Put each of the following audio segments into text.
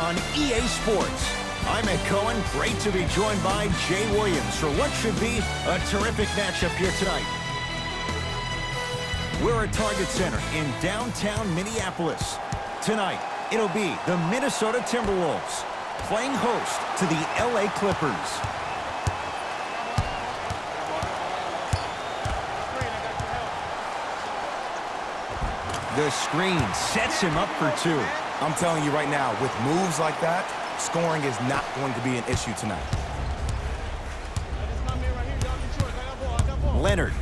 on EA Sports. I'm Ed Cohen. Great to be joined by Jay Williams for what should be a terrific matchup here tonight. We're at Target Center in downtown Minneapolis. Tonight, it'll be the Minnesota Timberwolves playing host to the LA Clippers. The screen sets him up for two. I'm telling you right now, with moves like that, scoring is not going to be an issue tonight. Leonard.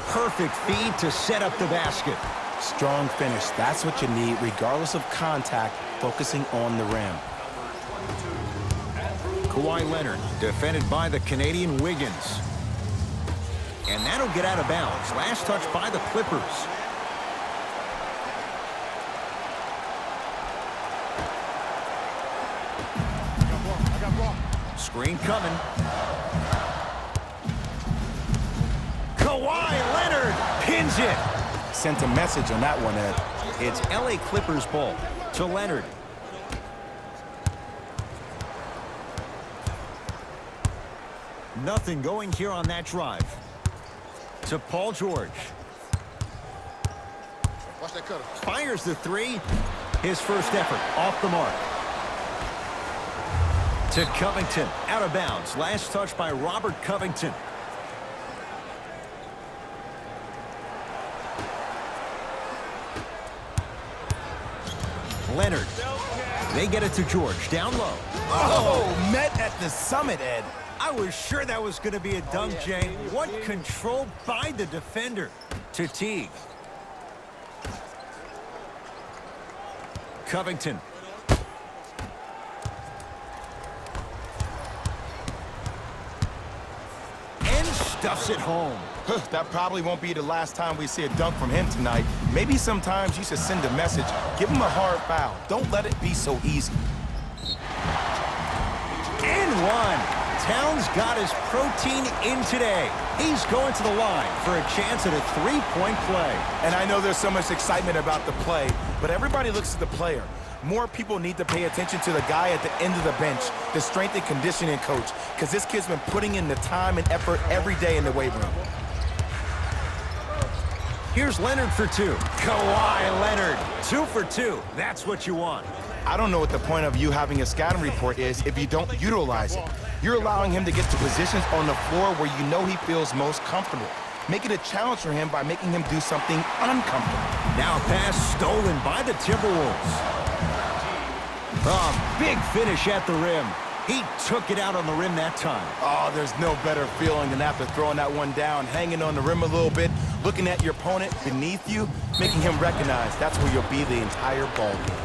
Perfect feed to set up the basket. Strong finish. That's what you need, regardless of contact, focusing on the rim. Kawhi Leonard, defended by the Canadian Wiggins. And that'll get out of bounds. Last touch by the Clippers. Screen coming. Kawhi Leonard pins it. Sent a message on that one, Ed. It's LA Clippers ball to Leonard. Nothing going here on that drive. To Paul George. Watch that cutter. Fires the three. His first effort off the mark. To Covington, out of bounds. Last touch by Robert Covington. Leonard. They get it to George, down low. Oh, met at the summit, Ed. I was sure that was going to be a dunk, Jay. What control by the defender. To Teague. Covington. And stuffs it home. That probably won't be the last time we see a dunk from him tonight. Maybe sometimes you should send a message. Give him a hard foul. Don't let it be so easy. And one. Towns got his protein in today. He's going to the line for a chance at a three-point play. And I know there's so much excitement about the play, but everybody looks at the player. More people need to pay attention to the guy at the end of the bench, the strength and conditioning coach, because this kid's been putting in the time and effort every day in the weight room. Here's Leonard for two. Kawhi Leonard, 2 for 2. That's what you want. I don't know what the point of you having a scouting report is if you don't utilize it. You're allowing him to get to positions on the floor where you know he feels most comfortable. Make it a challenge for him by making him do something uncomfortable. Now pass stolen by the Timberwolves. A big finish at the rim. He took it out on the rim that time. Oh, there's no better feeling than after throwing that one down, hanging on the rim a little bit, looking at your opponent beneath you, making him recognize that's where you'll be the entire ball game.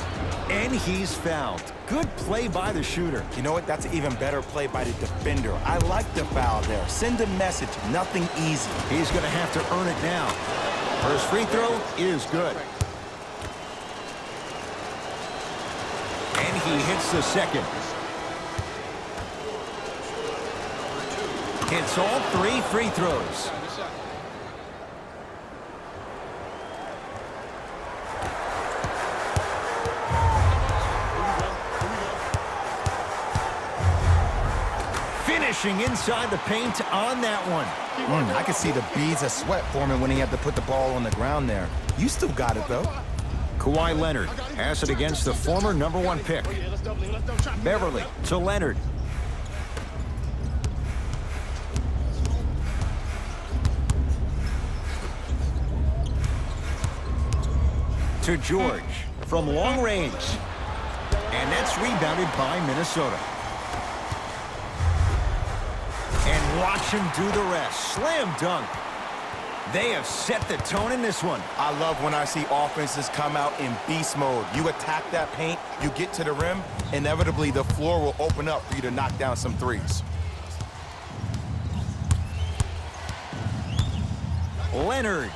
And he's fouled. Good play by the shooter. You know what? That's an even better play by the defender. I like the foul there. Send a message. Nothing easy. He's going to have to earn it now. First free throw is good. And he hits the second. Hits all 3 free throws. Finishing inside the paint on that one. I can see the beads of sweat forming when he had to put the ball on the ground there. You still got it, though. Kawhi Leonard has it against the former #1 pick. Beverly to Leonard. To George from long range. And that's rebounded by Minnesota. And watch him do the rest. Slam dunk. They have set the tone in this one. I love when I see offenses come out in beast mode. You attack that paint, you get to the rim, inevitably the floor will open up for you to knock down some threes. Leonard.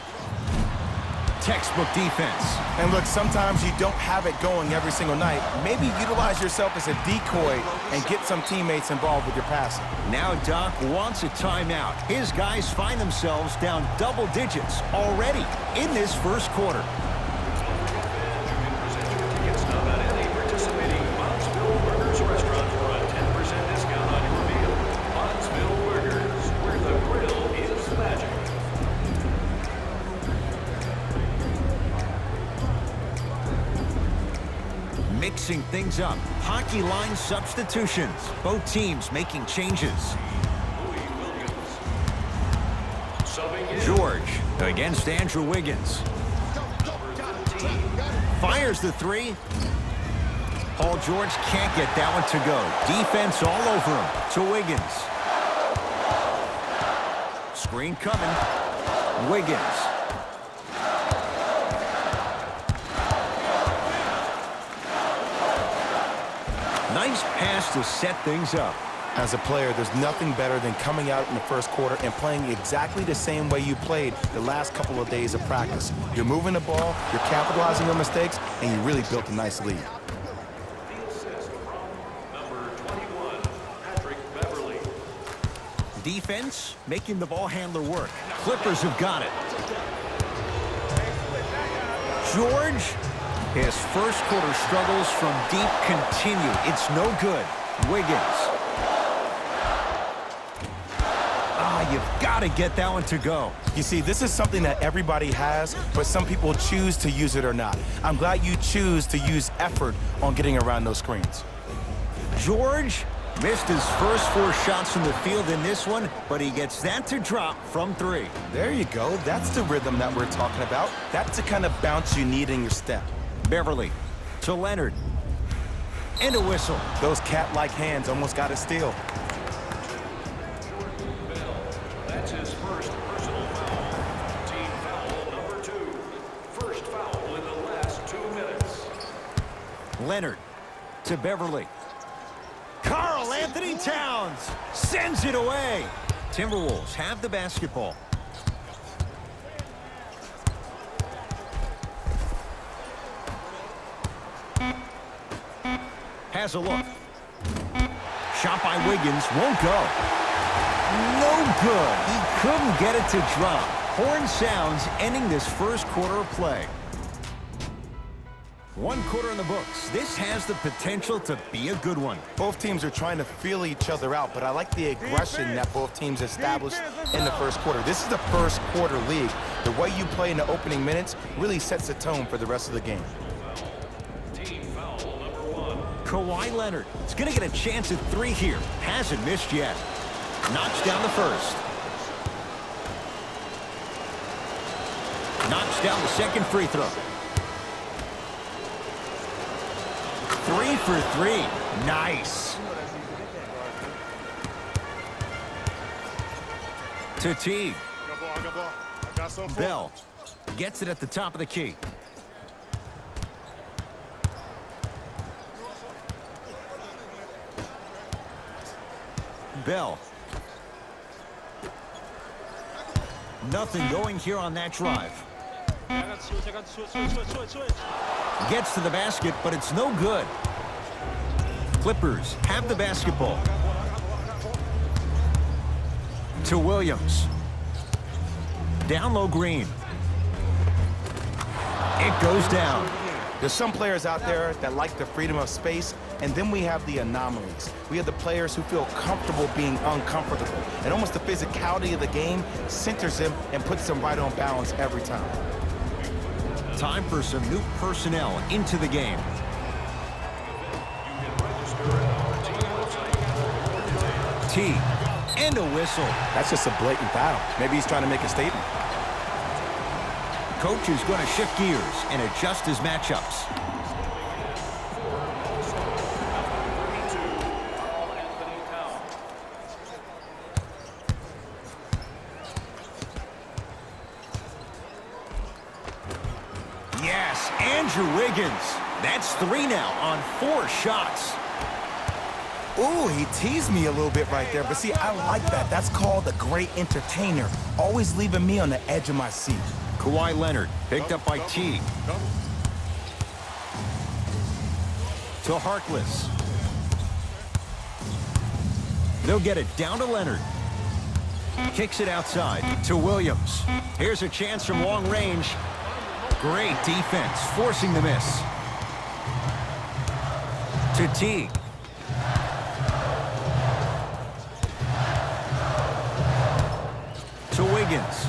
textbook defense. And look, sometimes you don't have it going every single night. Maybe utilize yourself as a decoy and get some teammates involved with your passing. Now Doc wants a timeout. His guys find themselves down double digits already in this first quarter. Mixing things up. Hockey line substitutions. Both teams making changes. George against Andrew Wiggins. Fires the three. Paul George can't get that one to go. Defense all over him to Wiggins. Screen coming. Wiggins. Nice pass to set things up. As a player, there's nothing better than coming out in the first quarter and playing exactly the same way you played the last couple of days of practice. You're moving the ball, you're capitalizing on mistakes, and you really built a nice lead. Defense making the ball handler work. Clippers have got it. George. His first quarter struggles from deep continue. It's no good. Wiggins. You've got to get that one to go. You see, this is something that everybody has, but some people choose to use it or not. I'm glad you choose to use effort on getting around those screens. George missed his first 4 shots from the field in this one, but he gets that to drop from 3. There you go. That's the rhythm that we're talking about. That's the kind of bounce you need in your step. Beverly to Leonard. And a whistle. Those cat-like hands almost got a steal. That's his first personal foul. Team foul number 2. First foul in the last 2 minutes. Leonard to Beverly. Karl Anthony Towns sends it away. Timberwolves have the basketball. Has a look. Shot by Wiggins won't go. No good. He couldn't get it to drop. Horn sounds ending this first quarter of play. 1 quarter in the books. This has the potential to be a good one. Both teams are trying to feel each other out, but I like the aggression that both teams established in the first quarter. This is the first quarter league. The way you play in the opening minutes really sets the tone for the rest of the game. Team foul number 1. Kawhi Leonard is going to get a chance at 3 here. Hasn't missed yet. Knocks down the first. Knocks down the second free throw. 3 for 3. Nice. To Teague. Bell gets it at the top of the key. Bell. Nothing going here on that drive. Gets to the basket, but it's no good. Clippers have the basketball. To Williams. Down low, Green. It goes down. There's some players out there that like the freedom of space, and then we have the anomalies. We have the players who feel comfortable being uncomfortable, and almost the physicality of the game centers them and puts them right on balance every time. Time for some new personnel into the game. T and a whistle. That's just a blatant foul. Maybe he's trying to make a statement. Coach is going to shift gears and adjust his matchups. Yes, Andrew Wiggins. That's 3 now on 4 shots. Ooh, he teased me a little bit right there. But see, I like that. That's called a great entertainer. Always leaving me on the edge of my seat. Kawhi Leonard picked up by Teague. To Harkless. They'll get it down to Leonard. Kicks it outside to Williams. Here's a chance from long range. Great defense, forcing the miss. To Teague. To Wiggins.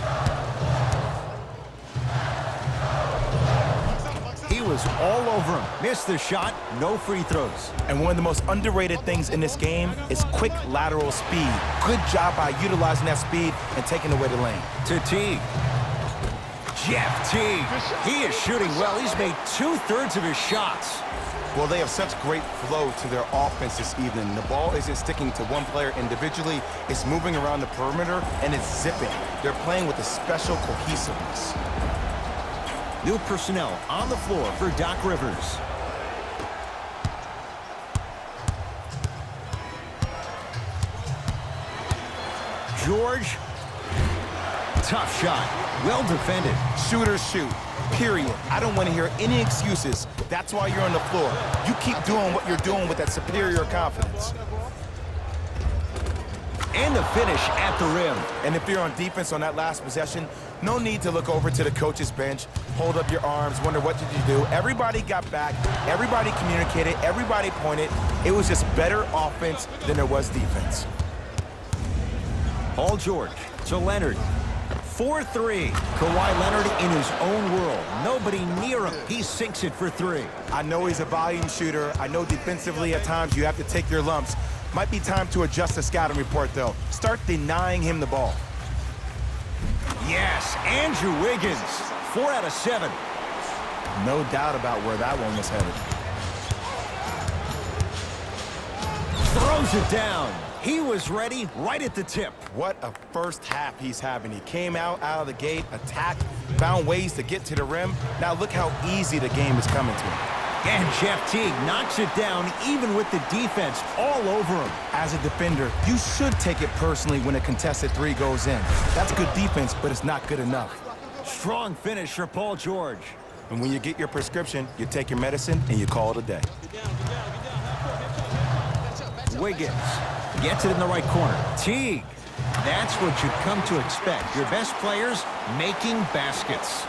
He was all over him. Missed the shot. No free throws. And one of the most underrated things in this game is quick lateral speed. Good job by utilizing that speed and taking away the lane. To Teague. Jeff Teague. He is shooting well. He's made 2/3 of his shots. Well, they have such great flow to their offense this evening. The ball isn't sticking to one player individually. It's moving around the perimeter, and it's zipping. They're playing with a special cohesiveness. New personnel on the floor for Doc Rivers. George. Tough shot. Well defended. Shooters shoot, period. I don't want to hear any excuses. That's why you're on the floor. You keep doing what you're doing with that superior confidence. And the finish at the rim. And if you're on defense on that last possession, no need to look over to the coach's bench, hold up your arms, wonder what did you do. Everybody got back, everybody communicated, everybody pointed. It was just better offense than there was defense. Paul George to Leonard. 4-3. Kawhi Leonard in his own world. Nobody near him. He sinks it for 3. I know he's a volume shooter. I know defensively at times you have to take your lumps. Might be time to adjust the scouting report, though. Start denying him the ball. Yes, Andrew Wiggins. 4 out of 7. No doubt about where that one was headed. Throws it down. He was ready right at the tip. What a first half he's having. He came out of the gate, attacked, found ways to get to the rim. Now look how easy the game is coming to him. And Jeff Teague knocks it down even with the defense all over him. As a defender, you should take it personally when a contested 3 goes in. That's good defense, but it's not good enough. Strong finish for Paul George. And when you get your prescription, you take your medicine and you call it a day. Wiggins gets it in the right corner. Teague. That's what you've come to expect. Your best players making baskets.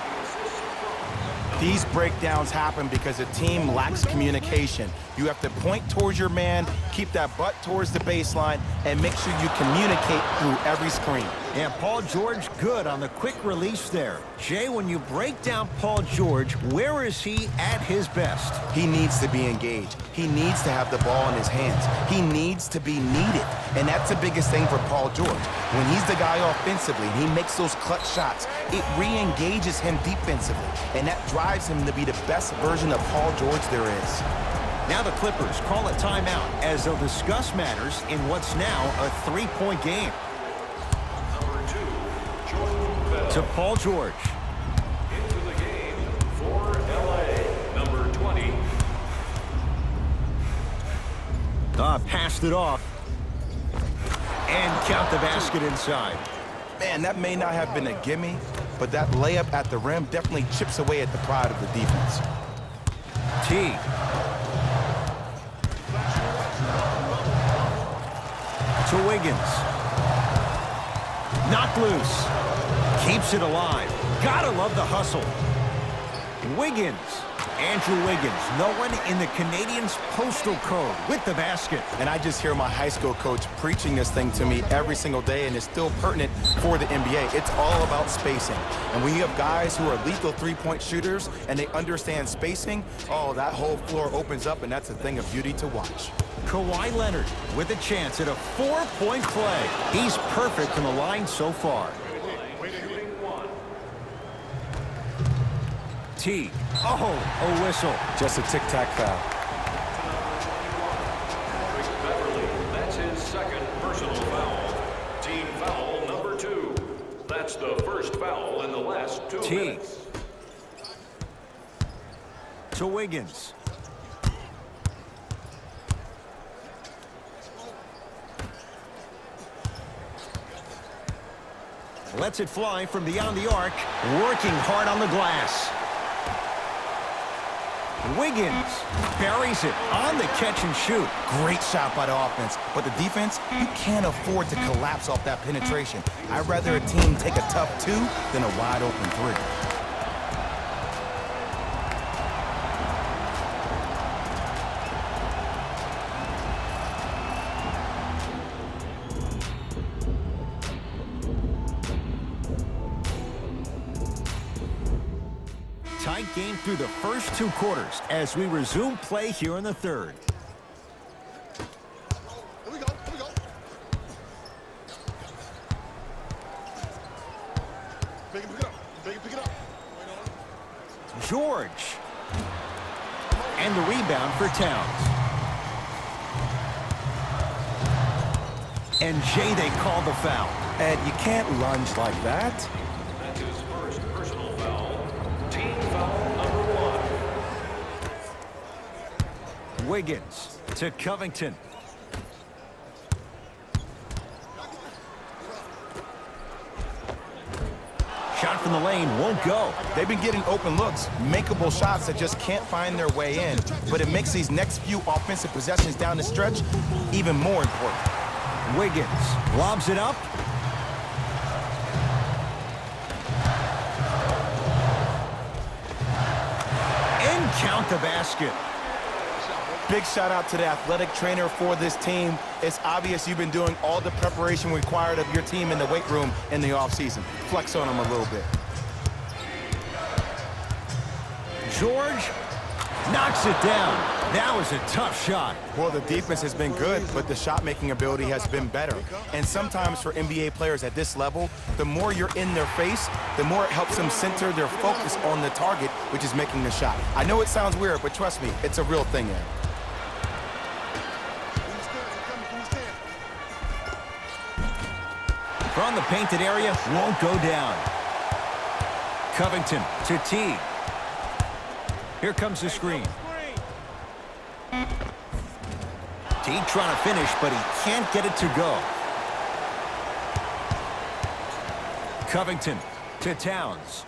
These breakdowns happen because a team lacks communication. You have to point towards your man, keep that butt towards the baseline, and make sure you communicate through every screen. Yeah, Paul George good on the quick release there. Jay, when you break down Paul George, where is he at his best? He needs to be engaged. He needs to have the ball in his hands. He needs to be needed. And that's the biggest thing for Paul George. When he's the guy offensively and he makes those clutch shots, it re-engages him defensively. And that drives him to be the best version of Paul George there is. Now the Clippers call a timeout as they'll discuss matters in what's now a 3-point game. To Paul George. Into the game for LA, number 20. Passed it off. And count the basket inside. Man, that may not have been a gimme, but that layup at the rim definitely chips away at the pride of the defense. Teague. To Wiggins. Knocked loose. Keeps it alive. Gotta love the hustle. Wiggins. Andrew Wiggins. No one in the Canadians' postal code with the basket. And I just hear my high school coach preaching this thing to me every single day, and it's still pertinent for the NBA. It's all about spacing. And when you have guys who are lethal three-point shooters and they understand spacing, oh, that whole floor opens up, and that's a thing of beauty to watch. Kawhi Leonard with a chance at a 4-point play. He's perfect from the line so far. Teague. Oh, a whistle. Just a tic-tac foul. Beverly, that's his second personal foul. Team foul number 2. That's the first foul in the last 2 Teague. minutes. To Wiggins. Lets it fly from beyond the arc, working hard on the glass. Wiggins buries it on the catch and shoot. Great shot by the offense, but the defense, you can't afford to collapse off that penetration. I'd rather a team take a tough 2 than a wide open 3. Tight game through the first 2 quarters as we resume play here in the third. Here we go. Pick it up. Pick it up. George. And the rebound for Towns. And Jay, they call the foul. Ed, you can't lunge like that. That's his first personal foul. Team foul number 1. Wiggins to Covington. Shot from the lane won't go. They've been getting open looks, makeable shots that just can't find their way in. But it makes these next few offensive possessions down the stretch even more important. Wiggins lobs it up. And count the basket. Big shout out to the athletic trainer for this team. It's obvious you've been doing all the preparation required of your team in the weight room in the offseason. Flex on them a little bit. George knocks it down. That was a tough shot. Well, the defense has been good, but the shot-making ability has been better. And sometimes for NBA players at this level, the more you're in their face, the more it helps them center their focus on the target, which is making the shot. I know it sounds weird, but trust me, it's a real thing, Ed. From the painted area, won't go down. Covington to Teague. Here comes the screen. Teague trying to finish, but he can't get it to go. Covington to Towns.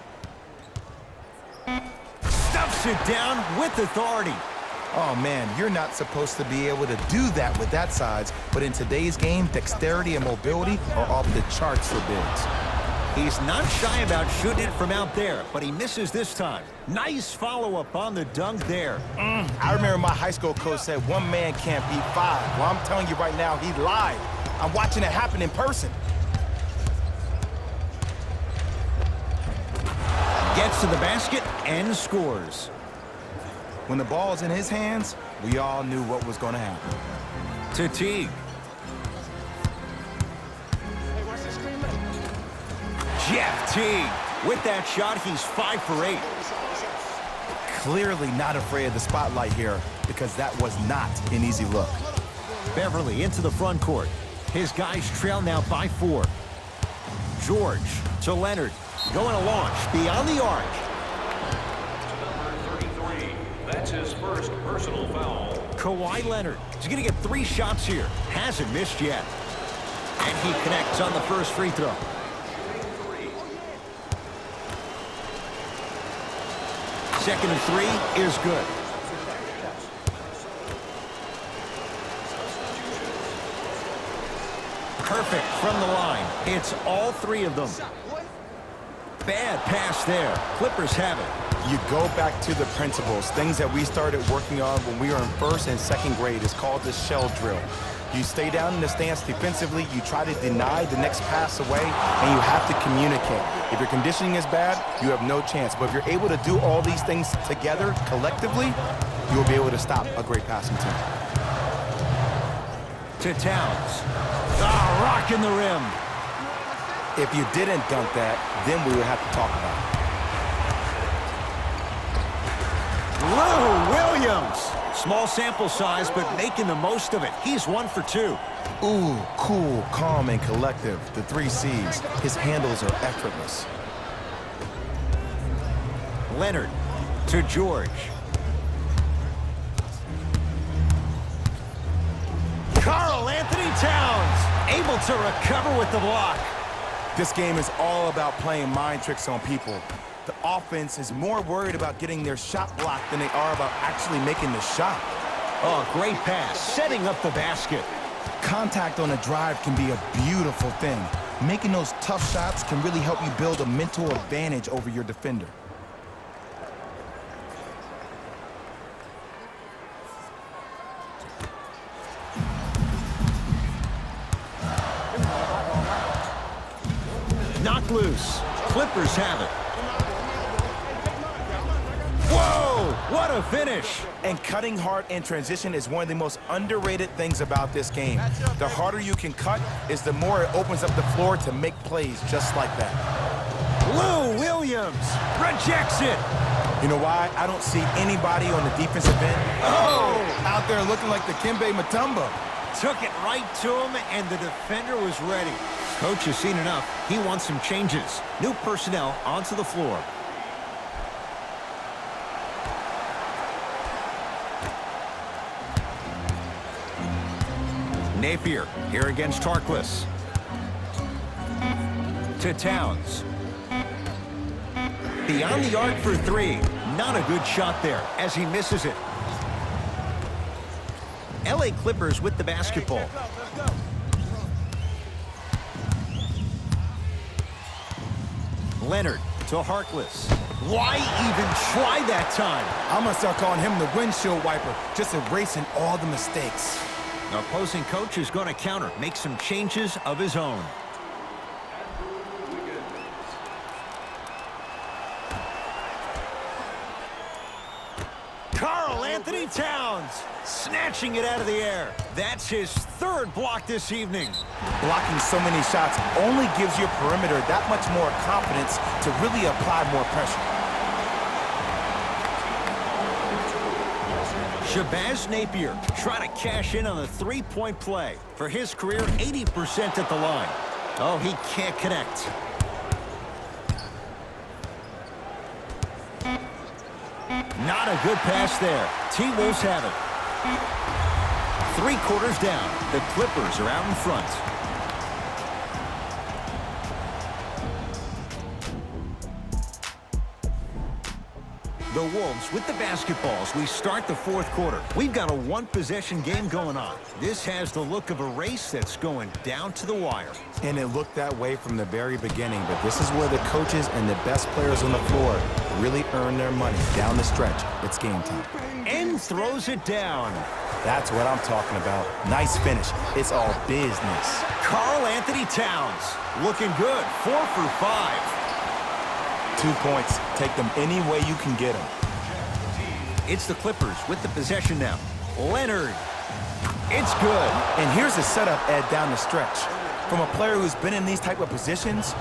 Stuffs it down with authority. Oh, man, you're not supposed to be able to do that with that size, but in today's game, dexterity and mobility are off the charts for bigs. He's not shy about shooting it from out there, but he misses this time. Nice follow-up on the dunk there. I remember my high school coach said one man can't beat 5. Well, I'm telling you right now, he lied. I'm watching it happen in person. Gets to the basket and scores. When the ball's in his hands, we all knew what was going to happen. To Teague. Jeff Teague. With that shot, he's 5 for 8. Clearly not afraid of the spotlight here because that was not an easy look. Beverly into the front court. His guys trail now by 4. George to Leonard. Going to launch beyond the arc. To number 33. That's his first personal foul. Kawhi Leonard. He's going to get 3 shots here. Hasn't missed yet. And he connects on the first free throw. Second and 3 is good. Perfect from the line. It's all 3 of them. Bad pass there. Clippers have it. You go back to the principles, things that we started working on when we were in 1st and 2nd grade. It's called the shell drill. You stay down in the stance defensively, you try to deny the next pass away, and you have to communicate. If your conditioning is bad, you have no chance. But if you're able to do all these things together, collectively, you will be able to stop a great passing team. To Towns. Ah, rocking the rim. If you didn't dunk that, then we would have to talk about it. Lou Williams. Small sample size, but making the most of it. He's 1 for 2. Ooh, cool, calm, and collective. The 3 C's. His handles are effortless. Leonard to George. Karl Anthony Towns able to recover with the block. This game is all about playing mind tricks on people. The offense is more worried about getting their shot blocked than they are about actually making the shot. Oh, great pass, setting up the basket. Contact on a drive can be a beautiful thing. Making those tough shots can really help you build a mental advantage over your defender. Knocked loose. Clippers have it. Whoa, what a finish. And cutting hard in transition is one of the most underrated things about this game. The harder you can cut is the more it opens up the floor to make plays just like that. Lou Williams rejects it. You know why? I don't see anybody on the defensive end out there looking like the Kimbe Mutombo. Took it right to him, and the defender was ready. Coach has seen enough. He wants some changes. New personnel onto the floor. Napier here against Tarkless. To Towns. Beyond the arc for three. Not a good shot there as he misses it. LA Clippers with the basketball. Leonard to Harkless. Why even try that time? I'm going to start calling him the windshield wiper, just erasing all the mistakes. The opposing coach is going to counter, make some changes of his own. Karl Anthony Towns snatching it out of the air. That's his third block this evening. Blocking so many shots only gives your perimeter that much more confidence to really apply more pressure. Shabazz Napier trying to cash in on a three-point play. For his career, 80% at the line. Oh, he can't connect. Not a good pass there. T-Wolves have it. 3/4 down. The Clippers are out in front. The Wolves with the basketballs. We start the fourth quarter. We've got a one-possession game going on. This has the look of a race that's going down to the wire. And it looked that way from the very beginning, but this is where the coaches and the best players on the floor really earn their money. Down the stretch, it's game time. And throws it down. That's what I'm talking about. Nice finish. It's all business. Karl Anthony Towns looking good. 4 for 5. 2 points. Take them any way you can get them. It's the Clippers with the possession now. Leonard. It's good. And here's the setup, Ed, down the stretch. From a player who's been in these type of positions,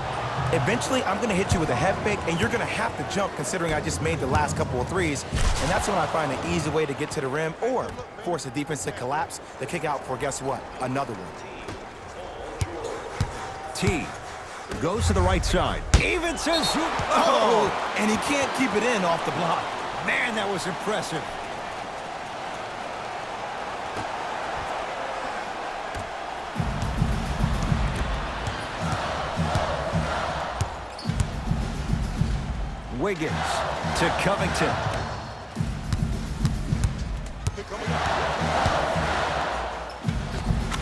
eventually I'm going to hit you with a head fake, and you're going to have to jump considering I just made the last couple of threes. And that's when I find an easy way to get to the rim or force the defense to collapse to kick out for, guess what, another one. T goes to the right side. Even says, And he can't keep it in off the block. Man, that was impressive. Wiggins to Covington.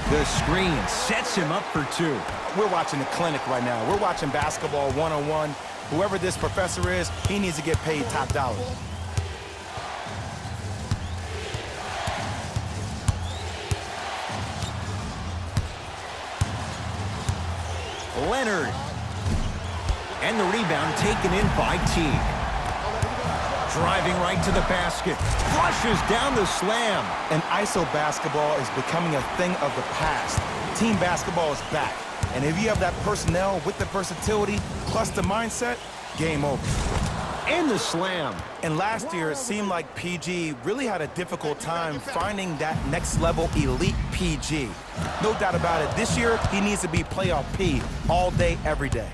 The screen sets him up for two. We're watching a clinic right now. We're watching basketball one-on-one. Whoever this professor is, he needs to get paid top dollar. Leonard. And the rebound taken in by Teague. Driving right to the basket. Flushes down the slam. And ISO basketball is becoming a thing of the past. Team basketball is back. And if you have that personnel with the versatility plus the mindset, game over. And the slam. And last year, it seemed like PG really had a difficult time finding that next level elite PG. No doubt about it. This year, he needs to be playoff P all day, every day.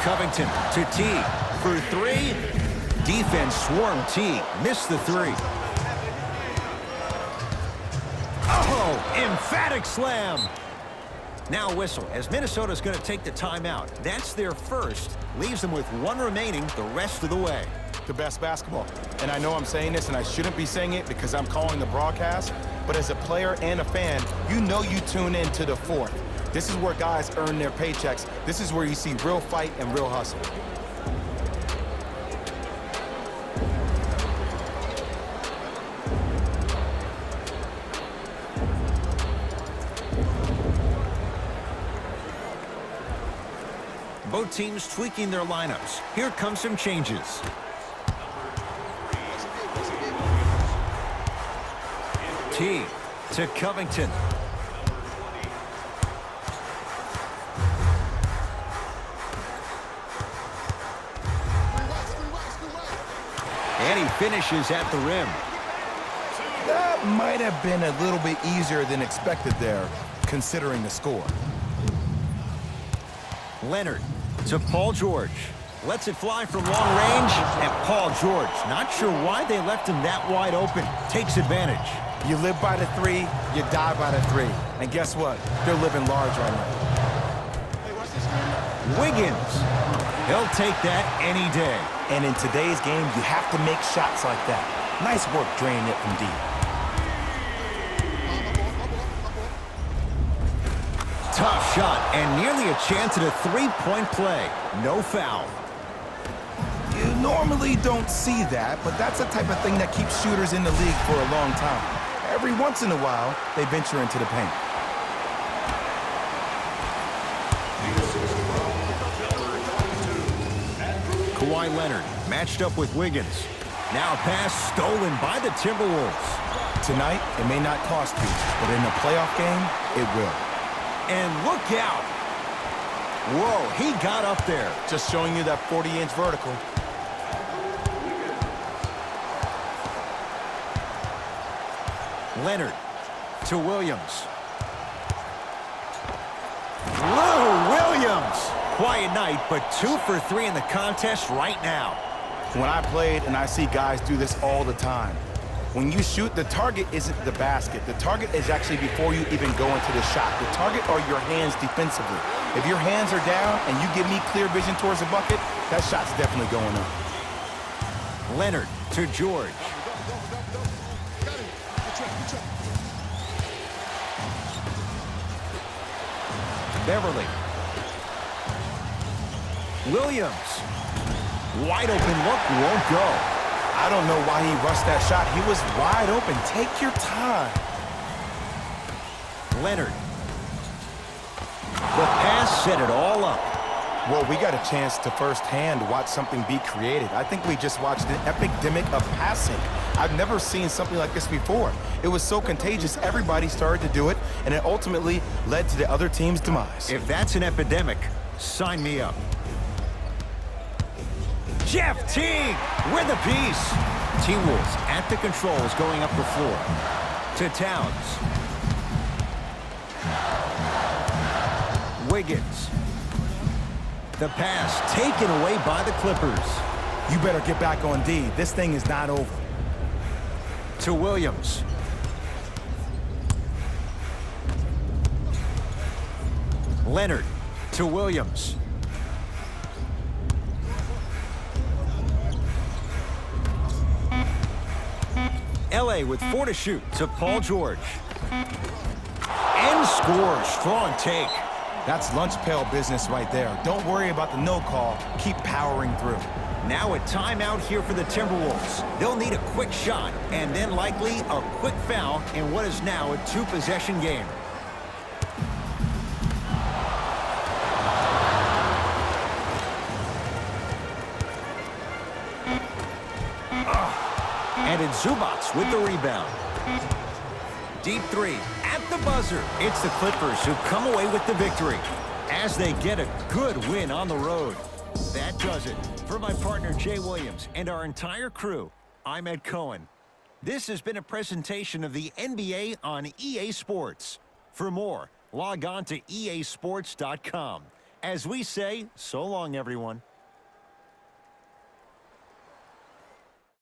Covington to T for three. Defense swarmed T. Missed the three. Oh, emphatic slam. Now a whistle as Minnesota's going to take the timeout. That's their first. Leaves them with one remaining the rest of the way. The best basketball. And I know I'm saying this and I shouldn't be saying it because I'm calling the broadcast, but as a player and a fan, you know you tune in to the fourth. This is where guys earn their paychecks. This is where you see real fight and real hustle. Both teams tweaking their lineups. Here come some changes. T to Covington. And he finishes at the rim. That might have been a little bit easier than expected there, considering the score. Leonard to Paul George. Lets it fly from long range, and Paul George, not sure why they left him that wide open, takes advantage. You live by the three, you die by the three. And guess what? They're living large right now. Wiggins. He'll take that any day. And in today's game, you have to make shots like that. Nice work draining it from deep. Tough shot, and nearly a chance at a three-point play. No foul. You normally don't see that, but that's the type of thing that keeps shooters in the league for a long time. Every once in a while, they venture into the paint. Kawhi Leonard matched up with Wiggins. Now a pass stolen by the Timberwolves. Tonight, it may not cost you, but in a playoff game, it will. And look out. Whoa, he got up there. Just showing you that 40-inch vertical. Leonard to Williams. Lou Williams. Quiet night, but 2 for 3 in the contest right now. When I played, and I see guys do this all the time, when you shoot, the target isn't the basket. The target is actually before you even go into the shot. The target are your hands defensively. If your hands are down and you give me clear vision towards the bucket, that shot's definitely going up. Leonard to George. Beverly. Williams. Wide open look, won't go. I don't know why he rushed that shot. He was wide open. Take your time. Leonard. The pass set it all up. Well, we got a chance to firsthand watch something be created. I think we just watched an epidemic of passing. I've never seen something like this before. It was so contagious, everybody started to do it, and it ultimately led to the other team's demise. If that's an epidemic, sign me up. Jeff Teague with a piece. T-Wolves at the controls going up the floor. To Towns. Wiggins. The pass taken away by the Clippers. You better get back on D. This thing is not over. To Williams. Leonard to Williams. LA with 4 to shoot to Paul George. And scores. Strong take. That's lunch pail business right there. Don't worry about the no call. Keep powering through. Now a timeout here for the Timberwolves. They'll need a quick shot and then likely a quick foul in what is now a 2-possession game. And it's Zubats with the rebound. Deep 3 at the buzzer. It's the Clippers who come away with the victory as they get a good win on the road. That does it. For my partner Jay Williams and our entire crew, I'm Ed Cohen. This has been a presentation of the NBA on EA Sports. For more, log on to easports.com. As we say, so long, everyone.